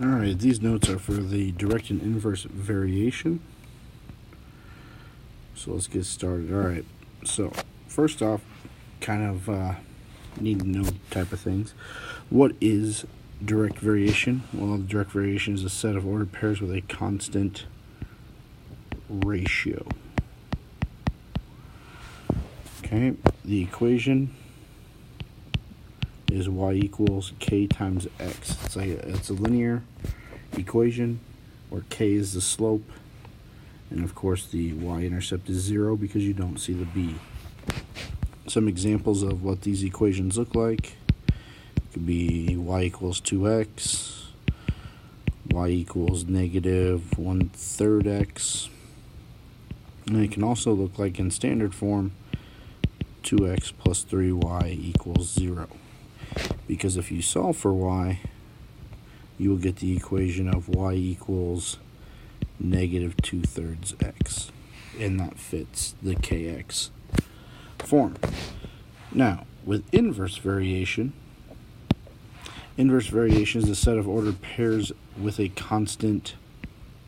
Alright, these notes are for the direct and inverse variation. So let's get started. Alright, so first off, kind of need to know type of things. What is direct variation? Well, direct variation is a set of ordered pairs with a constant ratio. Okay, the equation is y equals k times x. It's a linear equation where k is the slope, and of course the y-intercept is 0 because you don't see the b. Some examples of what these equations look like could be y equals 2x, y equals negative 1/3 x, and it can also look like in standard form 2x plus 3y equals 0. Because if you solve for y, you will get the equation of y equals negative 2/3 x, and that fits the kx form. Now, with inverse variation is a set of ordered pairs with a constant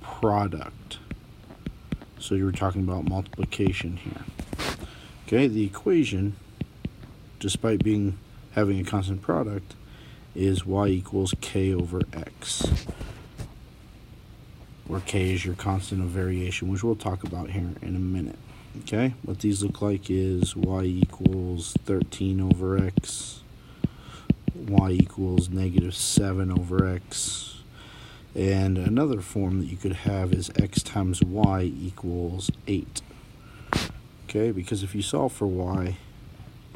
product. So you were talking about multiplication here. Okay, the equation, despite having a constant product, is y equals k over x, where k is your constant of variation, which we'll talk about here in a minute. Okay, what these look like is y equals 13 over x, y equals negative 7 over x, and another form that you could have is x times y equals 8. Okay, because if you solve for y,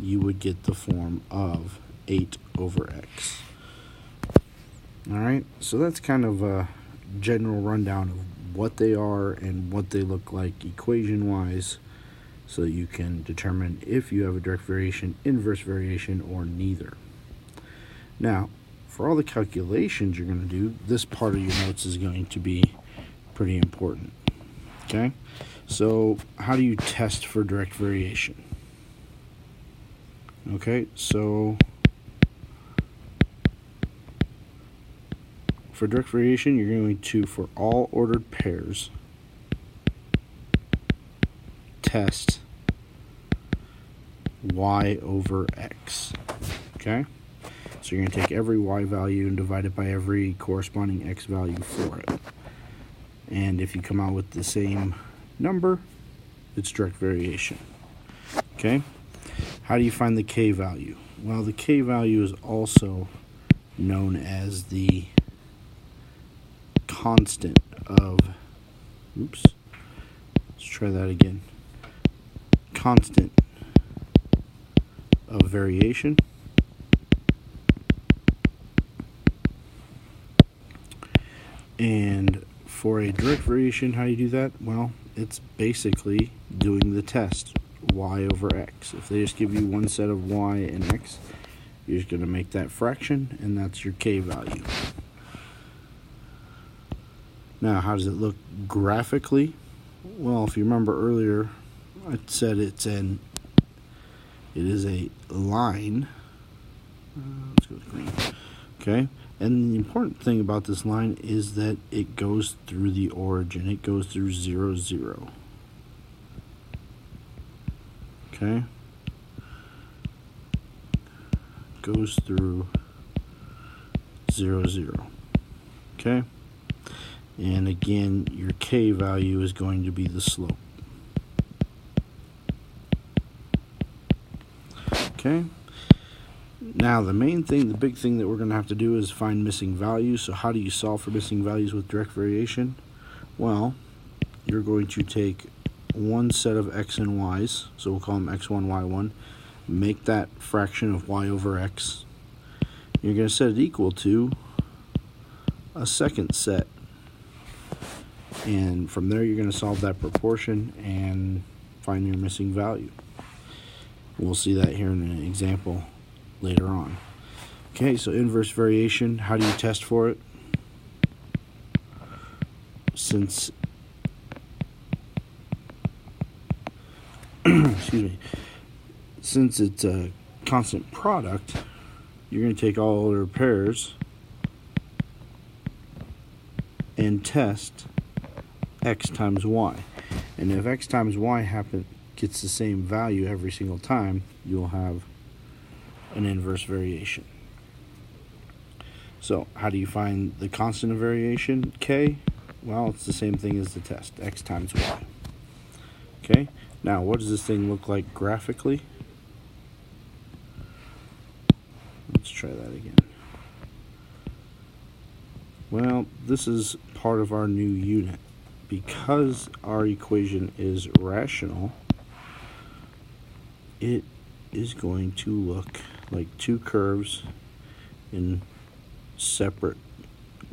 you would get the form of 8 over x. Alright, so that's kind of a general rundown of what they are and what they look like equation-wise, so you can determine if you have a direct variation, inverse variation, or neither. Now, for all the calculations you're going to do, this part of your notes is going to be pretty important. Okay? So, how do you test for direct variation? Okay, so for direct variation, you're going to, for all ordered pairs, test y over x. Okay? So you're going to take every y value and divide it by every corresponding x value for it. And if you come out with the same number, it's direct variation. Okay? How do you find the k value? Well, the k value is also known as the constant of, let's try that again. Constant of variation. And for a direct variation, how do you do that? Well, it's basically doing the test, y over x. If they just give you one set of y and x, you're just going to make that fraction, and that's your k value. Now, how does it look graphically? Well, if you remember earlier, I said it is a line. Let's go with green. Okay, and the important thing about this line is that it goes through the origin. It goes through 0, 0. Okay, goes through 0, 0. Okay, and again, your k value is going to be the slope. Okay, now the big thing that we're going to have to do is find missing values. So how do you solve for missing values with direct variation? Well, you're going to take one set of x and y's, so we'll call them x1, y1, make that fraction of y over x. You're going to set it equal to a second set, and from there you're going to solve that proportion and find your missing value. We'll see that here in an example later on. Okay, so inverse variation, how do you test for it? Since since it's a constant product, you're going to take all ordered pairs and test x times y. And if x times y gets the same value every single time, you'll have an inverse variation. So how do you find the constant of variation, k? Well, it's the same thing as the test, x times y. Okay, now what does this thing look like graphically? Let's try that again. Well, this is part of our new unit. Because our equation is rational, it is going to look like two curves in separate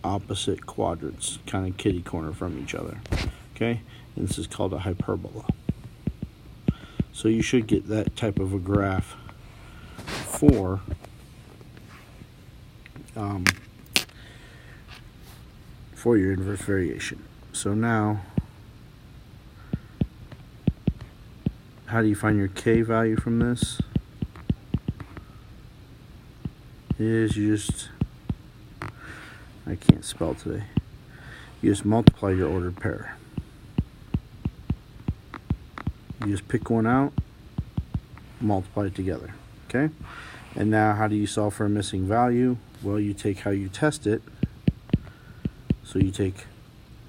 opposite quadrants, kind of kitty corner from each other. Okay, and this is called a hyperbola. So you should get that type of a graph for your inverse variation. So now, how do you find your k value from this? Is you just, I can't spell today. You just multiply your ordered pair. You just pick one out, multiply it together. Okay? And now how do you solve for a missing value? Well, you take how you test it. So you take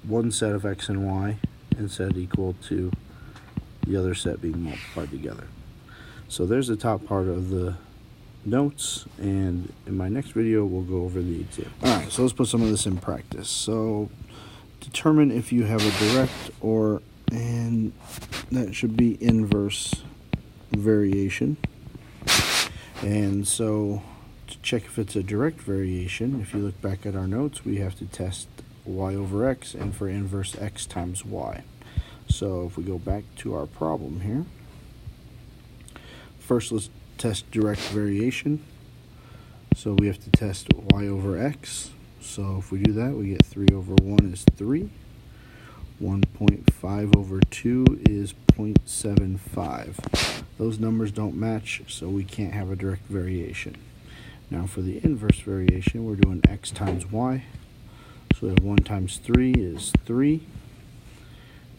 one set of x and y and set equal to the other set being multiplied together. So there's the top part of the notes, and in my next video we'll go over the example. Alright, so let's put some of this in practice. So determine if you have a direct and that should be inverse variation. And so to check if it's a direct variation, if you look back at our notes, we have to test y over x and for inverse x times y. So if we go back to our problem here, first let's test direct variation. So we have to test y over x. So if we do that, we get 3 over 1 is 3. 1.5 over 2 is 0.75. Those numbers don't match, so we can't have a direct variation. Now for the inverse variation, we're doing x times y. So we have 1 times 3 is 3.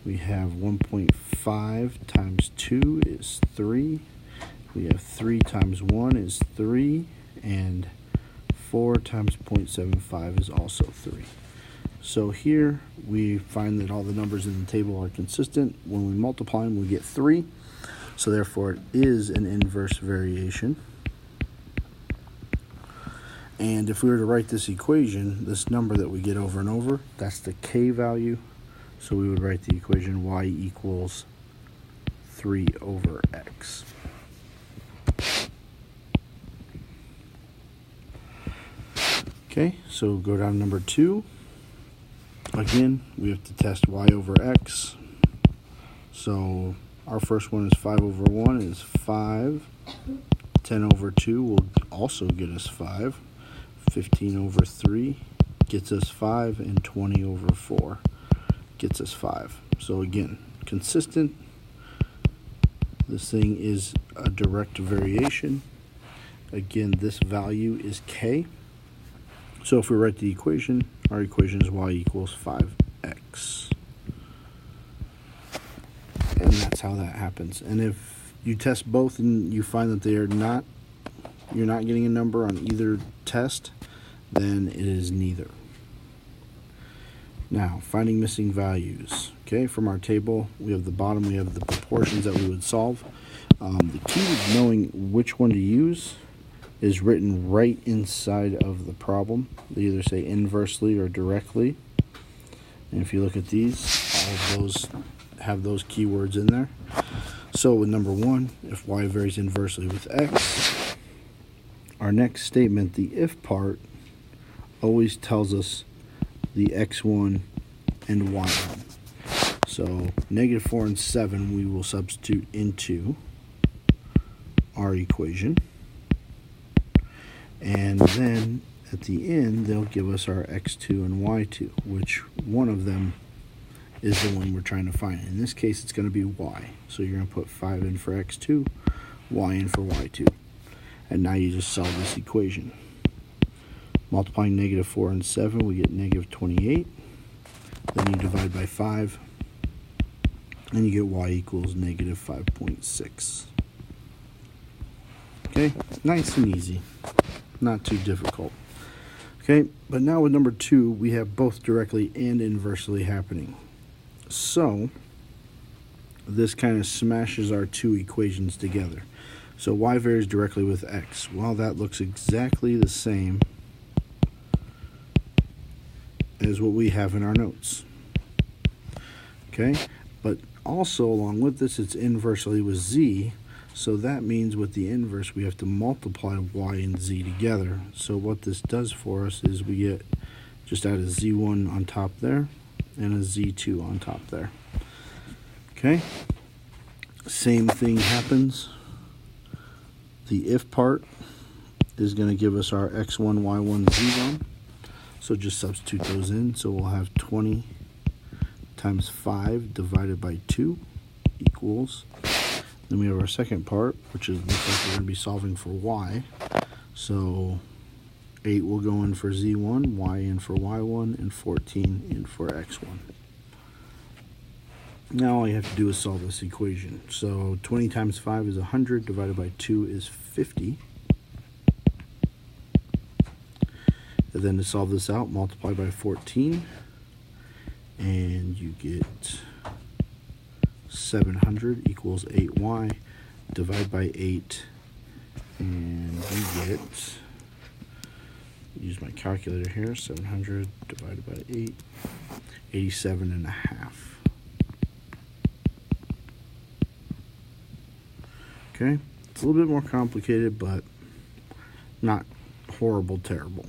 We have 1.5 times 2 is 3. We have 3 times 1 is 3. And 4 times 0.75 is also 3. So here we find that all the numbers in the table are consistent. When we multiply them, we get 3. So therefore it is an inverse variation. And if we were to write this equation, this number that we get over and over, that's the k value. So we would write the equation y equals 3 over x. Okay, so go down to number 2. Again, we have to test y over x. So our first one is 5 over 1 is 5. 10 over 2 will also get us 5. 15 over 3 gets us 5, and 20 over 4 gets us 5. So again, consistent. This thing is a direct variation. Again, this value is k. So if we write the equation, our equation is y equals 5x. And that's how that happens. And if you test both and you find that you're not getting a number on either test, then it is neither. Now, finding missing values. Okay, from our table, we have the bottom, we have the proportions that we would solve. The key to knowing which one to use is written right inside of the problem. They either say inversely or directly. And if you look at these, all of those have those keywords in there. So with number 1, if y varies inversely with x, our next statement, the if part, always tells us the x1 and y1. So negative 4 and 7 we will substitute into our equation. And then at the end, they'll give us our x2 and y2, which one of them is the one we're trying to find. In this case, it's going to be y. So you're going to put 5 in for x2, y in for y2. And now you just solve this equation. Multiplying negative 4 and 7, we get negative 28. Then you divide by 5, and you get y equals negative 5.6. Okay, nice and easy, not too difficult. Okay, but now with number 2, we have both directly and inversely happening. So this kind of smashes our two equations together. So y varies directly with x. Well, that looks exactly the same as what we have in our notes. Okay, but also along with this, it's inversely with z. So that means with the inverse, we have to multiply y and z together. So what this does for us is we get, just add a z1 on top there and a z2 on top there. Okay, same thing happens. The if part is going to give us our x1, y1, z1. So just substitute those in. So we'll have 20 times 5 divided by 2 equals. Then we have our second part, which is looks like we're going to be solving for y. So 8 will go in for z1, y in for y1, and 14 in for x1. Now all you have to do is solve this equation. So 20 times 5 is 100, divided by 2 is 50. And then to solve this out, multiply by 14, and you get 700 equals 8y. Divide by 8, and you get, use my calculator here, 700 divided by 8, 87 and a half. Okay, it's a little bit more complicated, but not horrible, terrible.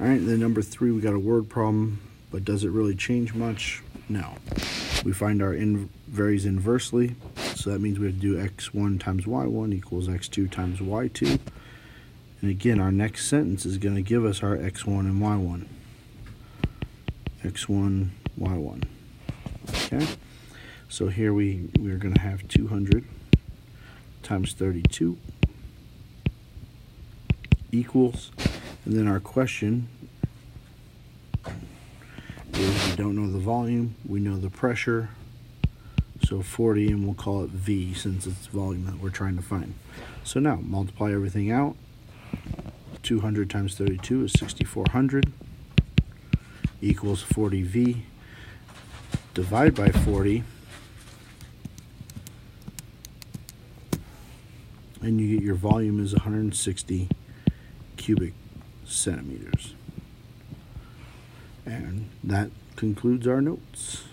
All right, then number 3, we got a word problem, but does it really change much? No. We find our varies inversely, so that means we have to do x1 times y1 equals x2 times y2. And again, our next sentence is going to give us our x1 and y1. x1, y1. Okay? So here we're going to have 200 times 32 equals, and then our question is, we don't know the volume, we know the pressure, so 40, and we'll call it V since it's volume that we're trying to find. So now multiply everything out. 200 times 32 is 6400 equals 40V. Divide by 40, and you get your volume is 160 cubic centimeters. And that concludes our notes.